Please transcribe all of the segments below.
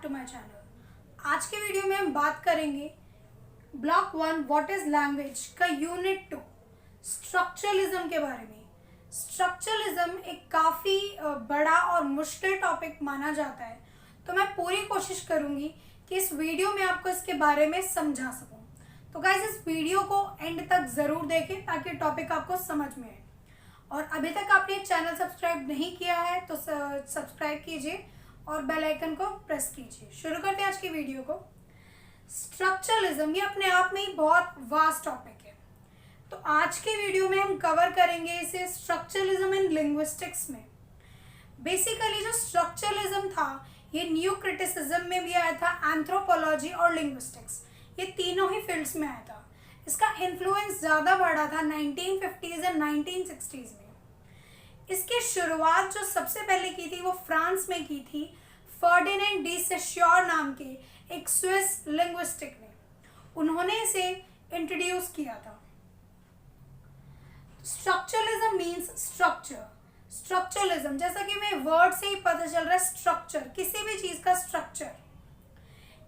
To my channel. आज के video में हम बात करेंगे ब्लॉक 1 व्हाट इज लैंग्वेज का यूनिट 2 स्ट्रक्चरलिज्म के बारे में। स्ट्रक्चरलिज्म एक काफ़ी बड़ा और मुश्किल टॉपिक माना जाता है, तो मैं पूरी कोशिश करूंगी कि इस वीडियो में आपको इसके बारे में समझा सकूं। तो गाइस, इस वीडियो को एंड तक ज़रूर देखें ताकि टॉपिक आपको समझ में आए। और अभी तक आपने चैनल सब्सक्राइब नहीं किया है तो सब्सक्राइब कीजिए और बेल आइकन को प्रेस कीजिए। शुरू करते हैं आज की वीडियो को। स्ट्रक्चरलिज्म ये अपने आप में ही बहुत वास्ट टॉपिक है, तो आज के वीडियो में हम कवर करेंगे इसे स्ट्रक्चरलिज्म इन लिंग्विस्टिक्स में। बेसिकली जो स्ट्रक्चरलिज्म था ये न्यू क्रिटिसिज्म में भी आया था, एंथ्रोपोलॉजी और लिंग्विस्टिक्स ये तीनों ही फील्ड्स में आया था। इसका इन्फ्लुएंस ज़्यादा बढ़ा था 1950s एंड 1960s में। इसकी शुरुआत जो सबसे पहले की थी वो फ्रांस में की थी, फर्डिनेंड डी सेश्योर नाम के एक स्विस लिंग्विस्टिक ने। उन्होंने इसे इंट्रोड्यूस किया था। Structuralism means structure. स्ट्रक्चरलिज्म जैसा कि हमें वर्ड से ही पता चल रहा है, स्ट्रक्चर किसी भी चीज का structure.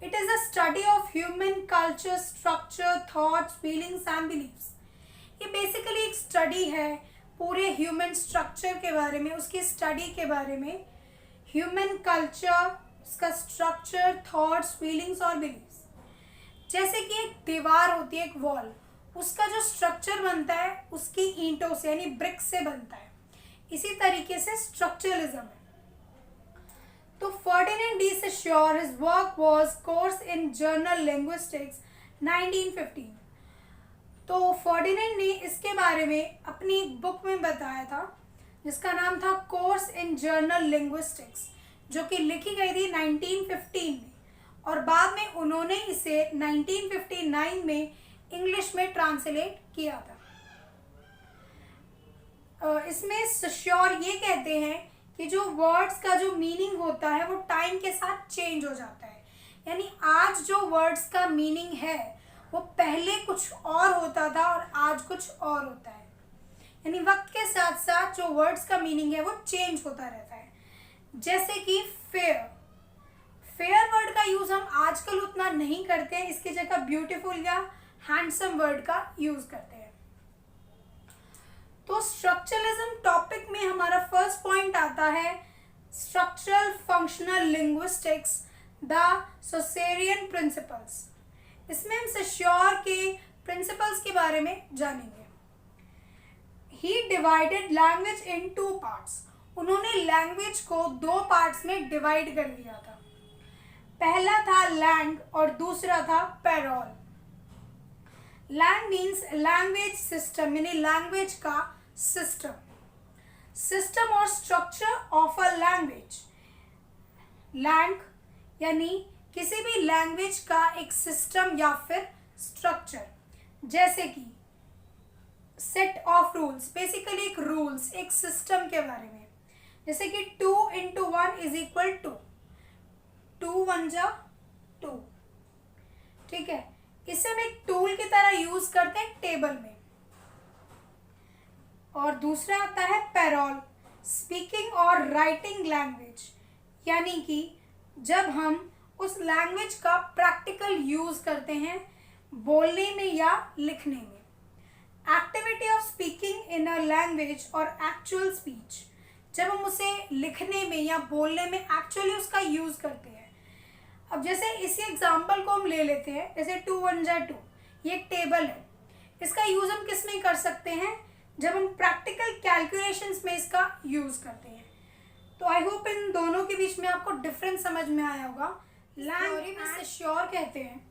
It is a study of human culture, structure, thoughts, feelings and beliefs. ये बेसिकली एक स्टडी है पूरे ह्यूमन स्ट्रक्चर के बारे में, उसकी स्टडी के बारे में। ह्यूमन कल्चर, उसका स्ट्रक्चर, थॉट्स, फीलिंग्स और बिलीव्स। जैसे कि एक दीवार होती है, एक वॉल, उसका जो स्ट्रक्चर बनता है उसकी ईंटों से यानी ब्रिक से बनता है। इसी तरीके से स्ट्रक्चरलिज्म है। तो Ferdinand de Saussure, his work was course in general linguistics 1915। तो फर्डिनेंड ने इसके बारे में अपनी एक बुक में बताया था जिसका नाम था कोर्स इन जर्नल लिंग्विस्टिक्स, जो कि लिखी गई थी 1915 में, और बाद में उन्होंने इसे 1959 में इंग्लिश में ट्रांसलेट किया था। इसमें सेश्योर ये कहते हैं कि जो वर्ड्स का जो मीनिंग होता है वो टाइम के साथ चेंज हो जाता है। यानी आज जो वर्ड्स का मीनिंग है वो पहले कुछ और होता था और आज कुछ और होता है। यानी वक्त के साथ साथ जो वर्ड्स का मीनिंग है वो चेंज होता रहता है। जैसे कि फेयर, फेयर वर्ड का यूज हम आजकल उतना नहीं करते हैं, इसकी जगह ब्यूटीफुल या हैंडसम वर्ड का यूज करते हैं। तो स्ट्रक्चरलिज्म टॉपिक में हमारा फर्स्ट पॉइंट आता है structural functional linguistics, the Saussurean principles. इसमें हम सेश्योर के प्रिंसिपल्स के बारे में जानेंगे। He divided language in 2 parts. उन्होंने लैंग्वेज को 2 पार्ट्स में डिवाइड कर दिया था। पहला था लैंग और दूसरा था parole. Langue means language system, यानी लैंग्वेज का सिस्टम, सिस्टम और structure of a language. Langue यानी किसी भी लैंग्वेज का एक सिस्टम या फिर स्ट्रक्चर, जैसे कि सेट ऑफ रूल्स, बेसिकली एक रूल्स, एक सिस्टम के बारे में। जैसे कि 2 × 1 = 2, 2 1 जा 2, ठीक है। इसे हम एक टूल की तरह यूज करते हैं टेबल में। और दूसरा आता है पैरोल, स्पीकिंग और राइटिंग लैंग्वेज, यानी कि जब हम उस लैंग्वेज का प्रैक्टिकल यूज करते हैं बोलने में या लिखने में। Activity of speaking in a language और एक्चुअल स्पीच, जब हम उसे लिखने में या बोलने में एक्चुअली उसका यूज करते हैं। अब जैसे इसी एग्जांपल को हम ले लेते हैं, जैसे 2 1 जा 2, ये एक टेबल है। इसका यूज हम किस में कर सकते हैं? जब हम प्रैक्टिकल कैलकुलेशंस में इसका यूज करते हैं। तो आई होप इन दोनों के बीच में आपको डिफरेंस समझ में आया होगा। लैंग्वेज में सेश्योर कहते हैं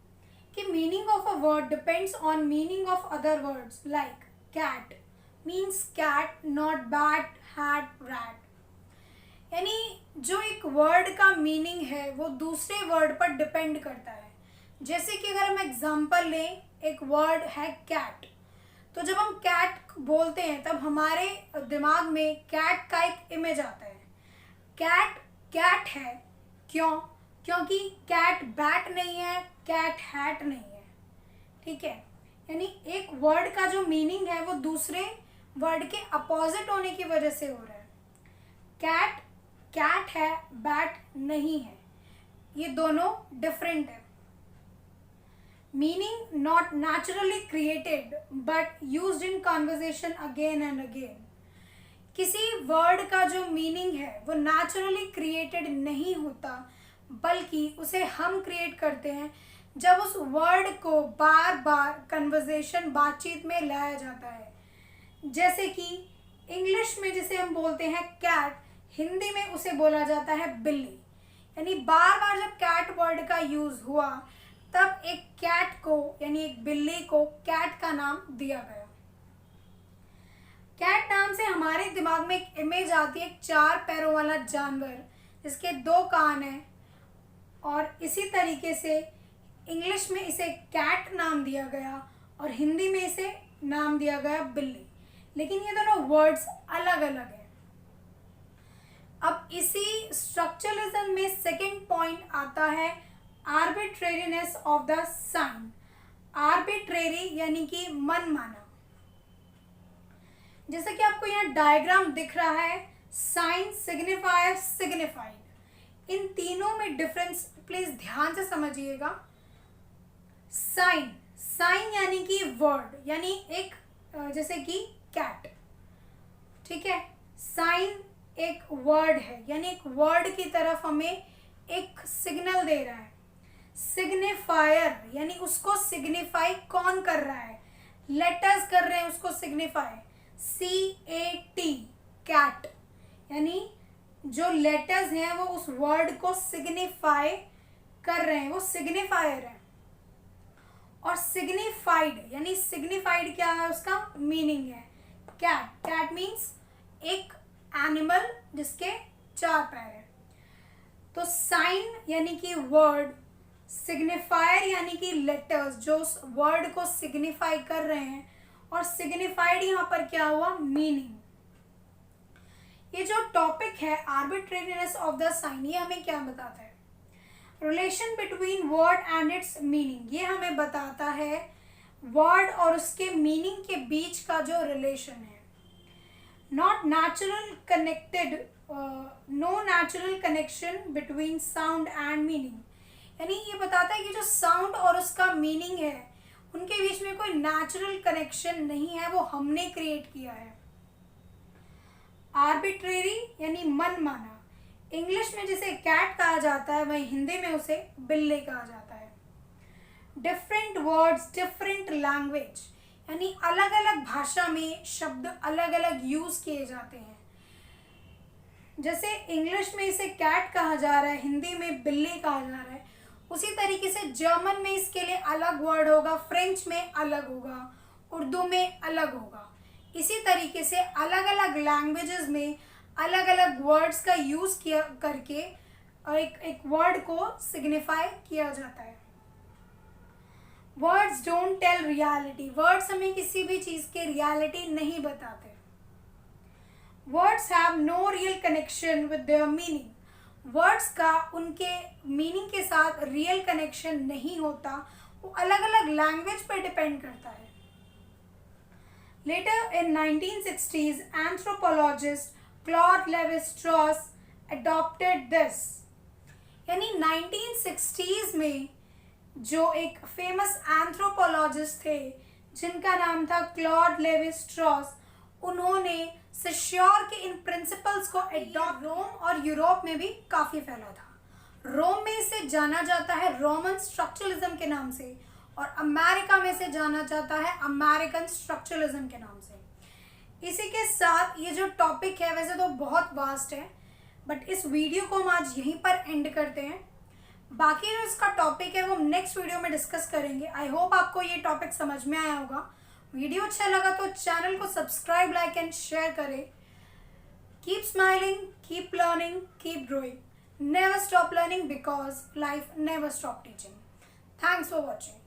कि meaning of a word depends on meaning of other words, like cat means cat, not bat, hat, rat. यानी जो एक वर्ड का मीनिंग है वो दूसरे वर्ड पर डिपेंड करता है। जैसे कि अगर हम एग्जांपल लें, एक वर्ड है कैट, तो जब हम कैट बोलते हैं तब हमारे दिमाग में कैट का एक इमेज आता है। कैट कैट है, क्यों? क्योंकि कैट बैट नहीं है, कैट हैट नहीं है, ठीक है। यानी एक वर्ड का जो मीनिंग है वो दूसरे वर्ड के अपोजिट होने की वजह से हो रहा है। कैट कैट है, बैट नहीं है। ये दोनों डिफरेंट है। Meaning not naturally created but used in conversation again and again. किसी वर्ड का जो मीनिंग है वो नेचुरली क्रिएटेड नहीं होता, बल्कि उसे हम क्रिएट करते हैं जब उस वर्ड को बार बार कन्वर्सेशन बातचीत में लाया जाता है। जैसे कि इंग्लिश में जिसे हम बोलते हैं कैट, हिंदी में उसे बोला जाता है बिल्ली। यानी बार बार जब कैट वर्ड का यूज हुआ तब एक कैट को यानी एक बिल्ली को कैट का नाम दिया गया। कैट नाम से हमारे दिमाग में एक इमेज आती है, एक 4 पैरों वाला जानवर जिसके 2 कान हैं, और इसी तरीके से इंग्लिश में इसे कैट नाम दिया गया और हिंदी में इसे नाम दिया गया बिल्ली। लेकिन ये दोनों वर्ड्स अलग अलग हैं। अब इसी स्ट्रक्चरलिज्म में सेकंड पॉइंट आता है arbitrariness of the sign. Arbitrary यानी कि मनमाना। जैसे कि आपको यहाँ डायग्राम दिख रहा है, साइन, सिग्निफायर, सिग्निफाइड, इन तीनों में डिफरेंस प्लीज ध्यान से समझिएगा। साइन, साइन यानी कि वर्ड, यानी एक जैसे कि कैट, ठीक है। साइन एक वर्ड है, यानी एक वर्ड की तरफ हमें एक सिग्नल दे रहा है। सिग्निफायर यानी उसको सिग्निफाई कौन कर रहा है, लेटर्स कर रहे हैं उसको सिग्निफाई। CAT, कैट, यानी जो लेटर्स हैं वो उस वर्ड को सिग्निफाई कर रहे हैं, वो सिग्निफायर है। और सिग्निफाइड यानी सिग्निफाइड क्या है, उसका मीनिंग है कैट। कैट मीन्स एक एनिमल जिसके 4 पैर है। तो साइन यानी कि वर्ड, सिग्निफायर यानी कि लेटर्स जो उस वर्ड को सिग्निफाई कर रहे हैं, और सिग्निफाइड यहाँ पर क्या हुआ, मीनिंग। ये जो टॉपिक है आर्बिट्रेरीनेस ऑफ द साइन, ये हमें क्या बताता है, relation between word and it's meaning. ये हमें बताता है वर्ड और उसके मीनिंग के बीच का जो रिलेशन है। Not natural connected, no natural connection between sound and meaning. यानी ये बताता है कि जो साउंड और उसका मीनिंग है उनके बीच में कोई नेचुरल कनेक्शन नहीं है, वो हमने क्रिएट किया है। आर्बिट्रेरी यानी मनमाना। इंग्लिश में जिसे कैट कहा जाता है वहीं हिंदी में उसे बिल्ली कहा जाता है। डिफरेंट वर्ड्स, डिफरेंट लैंग्वेज, यानी अलग अलग भाषा में शब्द अलग अलग यूज किए जाते हैं। जैसे इंग्लिश में इसे कैट कहा जा रहा है, हिंदी में बिल्ली कहा जा रहा है, उसी तरीके से जर्मन में इसके लिए अलग वर्ड होगा, फ्रेंच में अलग होगा, उर्दू में अलग होगा। इसी तरीके से अलग अलग लैंग्वेजेस में अलग अलग वर्ड्स का यूज किया करके एक वर्ड को सिग्निफाई किया जाता है। Words don't tell reality. Words हमें किसी भी चीज के रियलिटी नहीं बताते। Words have no real connection with their meaning. Words का उनके मीनिंग के साथ रियल कनेक्शन नहीं होता, वो अलग अलग लैंग्वेज पर डिपेंड करता है। Later in 1960s, anthropologist Claude Lévi-Strauss adopted this। यानी 1960s में जो एक फेमस एंथ्रोपोलॉजिस्ट थे जिनका नाम था क्लॉड लेवी स्ट्रॉस, उन्होंने सेश्योर के इन प्रिंसिपल्स को एडॉप्ट। रोम और यूरोप में भी काफ़ी फैला था। रोम में इसे जाना जाता है रोमन स्ट्रक्चरलिज्म के नाम से, और अमेरिका में से जाना जाता है अमेरिकन स्ट्रक्चरलिज्म के नाम से। इसी के साथ ये जो टॉपिक है वैसे तो बहुत वास्ट है, बट इस वीडियो को हम आज यहीं पर एंड करते हैं। बाकी जो इसका टॉपिक है वो हम नेक्स्ट वीडियो में डिस्कस करेंगे। आई होप आपको ये टॉपिक समझ में आया होगा। वीडियो अच्छा लगा तो चैनल को सब्सक्राइब, लाइक एंड शेयर करें। Keep smiling, keep learning, keep growing, never stop learning because life never stop teaching. Thanks for watching.